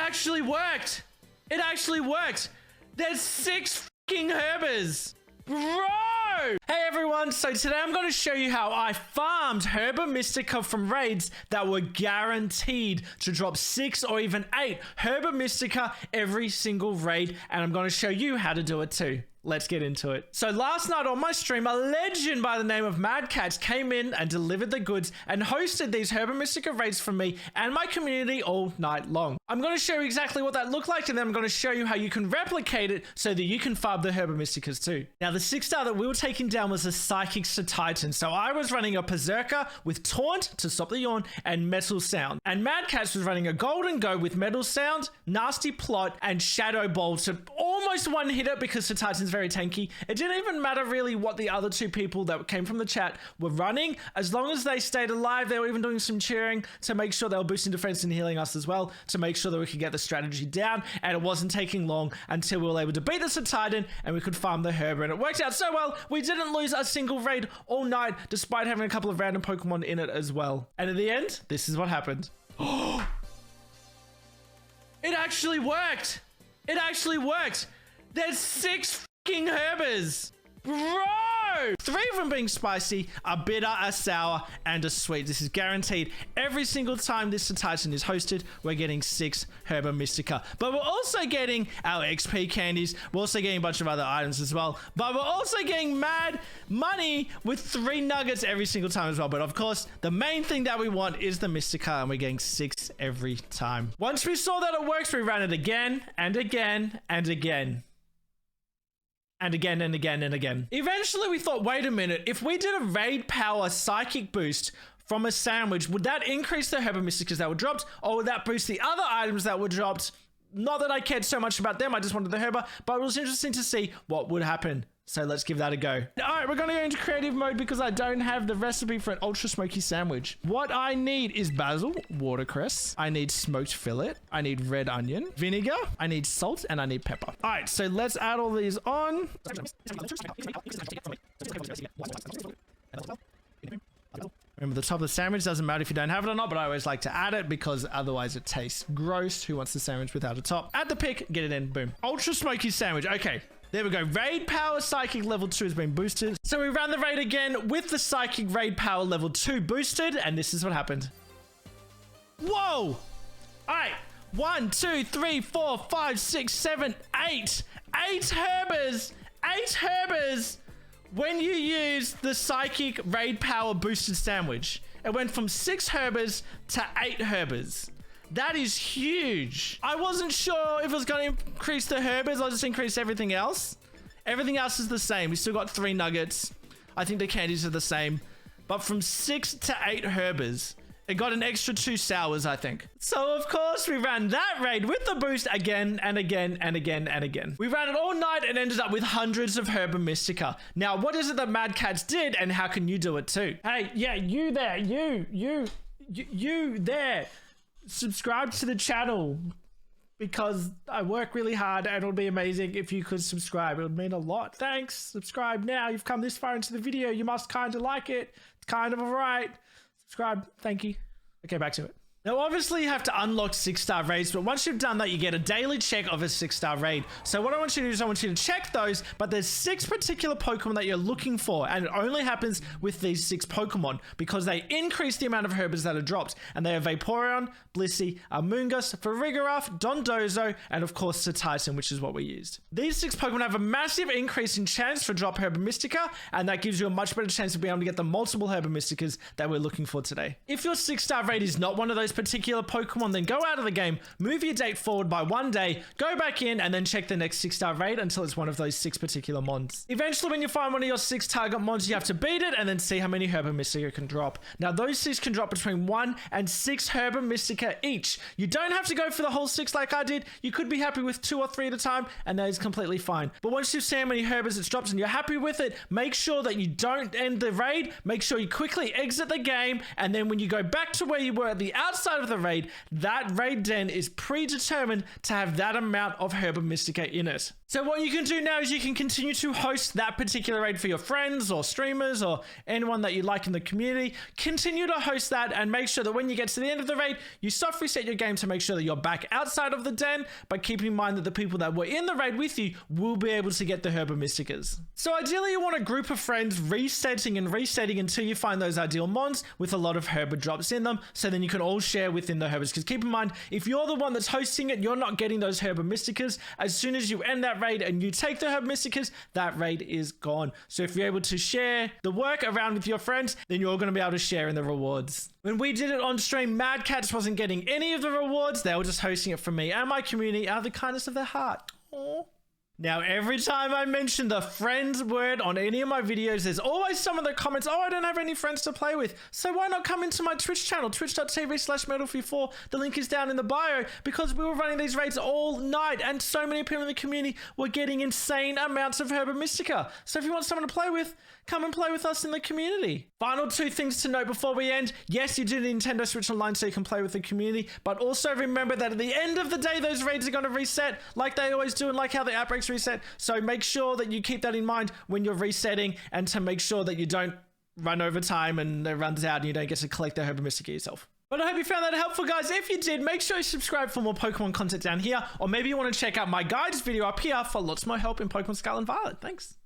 actually worked. It actually worked. There's 6 fucking Herbas. Bro! Hey everyone, so today I'm going to show you how I farmed Herba Mystica from raids that were guaranteed to drop 6 or even 8 Herba Mystica every single raid, and I'm going to show you how to do it too. Let's get into it. So last night on my stream, a legend by the name of Mad Cats came in and delivered the goods and hosted these Herba Mystica raids for me and my community all night long. I'm going to show you exactly what that looked like, and then I'm going to show you how you can replicate it so that you can farm the Herba Mysticas too. Now the 6-star that we were taking down was a Psychic Titan. So I was running a Berserker with Taunt to stop the yawn and Metal Sound. And Mad Cats was running a Golden Go with Metal Sound, Nasty Plot, and Shadow Ball to almost one hit it because the Titan's very tanky. It didn't even matter really what the other 2 people that came from the chat were running. As long as they stayed alive, they were even doing some cheering to make sure they were boosting defense and healing us as well, to make sure that we could get the strategy down. And it wasn't taking long until we were able to beat the Titan and we could farm the Herba. And it worked out so well, we didn't lose a single raid all night, despite having a couple of random Pokemon in it as well. And at the end, this is what happened. It actually worked. It actually worked. There's 6 fucking Herbas. Bro! 3 of them being spicy, a bitter, a sour, and a sweet. This is guaranteed. Every single time this Titan is hosted, we're getting 6 Herba Mystica. But we're also getting our XP candies. We're also getting a bunch of other items as well. But we're also getting mad money with 3 nuggets every single time as well. But of course, the main thing that we want is the Mystica, and we're getting 6 every time. Once we saw that it works, we ran it again and again and again. And again and again and again. Eventually we thought, wait a minute, if we did a raid power psychic boost from a sandwich, would that increase the Herba Mysticas that were dropped, or would that boost the other items that were dropped? Not that I cared so much about them, I just wanted the Herba, but it was interesting to see what would happen. So let's give that a go. All right, we're gonna go into creative mode because I don't have the recipe for an ultra smoky sandwich. What I need is basil, watercress. I need smoked fillet. I need red onion, vinegar. I need salt, and I need pepper. All right, so let's add all these on. Remember, the top of the sandwich doesn't matter if you don't have it or not, but I always like to add it because otherwise it tastes gross. Who wants the sandwich without a top? Add the pick, get it in, boom. Ultra smoky sandwich, okay. There we go. Raid power psychic level 2 has been boosted. So we ran the raid again with the psychic raid power level 2 boosted, and this is what happened. Whoa! All right. 1, 2, 3, 4, 5, 6, 7, 8. 8 Herbas. 8 Herbas when you use the psychic raid power boosted sandwich. It went from 6 Herbas to 8 Herbas. That is huge. I wasn't sure if it was going to increase the Herbas or just increase everything else. Everything else is the same. We still got 3 nuggets. I think the candies are the same. But from 6 to 8 Herbas, it got an extra 2 sours, I think. So of course we ran that raid with the boost again and again and again and again. We ran it all night and ended up with hundreds of Herba Mystica. Now, what is it that Mad Cats did, and how can you do it too? Hey, yeah, you there, you there. Subscribe to the channel because I work really hard, and it would be amazing if you could subscribe. It would mean a lot. Thanks. Subscribe now. You've come this far into the video. You must kind of like it. It's kind of alright. Subscribe. Thank you. Okay, back to it. Now, obviously, you have to unlock 6-star raids, but once you've done that, you get a daily check of a 6-star raid. So what I want you to do is I want you to check those, but there's 6 particular Pokemon that you're looking for, and it only happens with these 6 Pokemon because they increase the amount of Herbas that are dropped, and they are Vaporeon, Blissey, Amoonguss, Farigiraf, Dondozo, and of course the Titan, which is what we used. These 6 Pokemon have a massive increase in chance for drop Herba Mystica, and that gives you a much better chance of being able to get the multiple Herba Mysticas that we're looking for today. If your 6-star raid is not one of those particular Pokemon, then go out of the game, move your date forward by 1 day, go back in, and then check the next 6-star raid until it's one of those 6 particular mons. Eventually, when you find one of your 6 target mons, you have to beat it and then see how many Herba Mystica can drop. Now, those 6 can drop between 1 and 6 Herba Mystica each. You don't have to go for the whole 6 like I did. You could be happy with 2 or 3 at a time, and that is completely fine. But once you've seen how many Herbas it's dropped and you're happy with it, make sure that you don't end the raid. Make sure you quickly exit the game, and then when you go back to where you were at the outset outside of the raid, that raid den is predetermined to have that amount of Herba Mystica in it. So what you can do now is you can continue to host that particular raid for your friends or streamers or anyone that you like in the community. Continue to host that and make sure that when you get to the end of the raid, you soft reset your game to make sure that you're back outside of the den, but keeping in mind that the people that were in the raid with you will be able to get the Herba Mysticas. So ideally you want a group of friends resetting and resetting until you find those ideal mons with a lot of Herba drops in them, so then you can all share within the Herbas. Because keep in mind, if you're the one that's hosting it, you're not getting those Herba Mysticas. As soon as you end that raid and you take the Herba Mysticas, that raid is gone. So if you're able to share the work around with your friends, then you're all going to be able to share in the rewards. When we did it on stream, Mad Cats wasn't getting any of the rewards. They were just hosting it for me and my community out of the kindness of their heart. Aww. Now, every time I mention the friends word on any of my videos, there's always someone that comments, oh, I don't have any friends to play with. So why not come into my Twitch channel, twitch.tv/MetalFury4. The link is down in the bio, because we were running these raids all night and so many people in the community were getting insane amounts of Herba Mystica. So if you want someone to play with, come and play with us in the community. Final two things to note before we end. Yes, you do the Nintendo Switch Online so you can play with the community, but also remember that at the end of the day, those raids are going to reset like they always do and like how the outbreaks reset. So make sure that you keep that in mind when you're resetting, and to make sure that you don't run over time and it runs out and you don't get to collect the Herba Mystica yourself. But I hope you found that helpful, guys. If you did, make sure you subscribe for more Pokemon content down here, or maybe you want to check out my guides video up here for lots more help in Pokemon Scarlet and Violet. Thanks.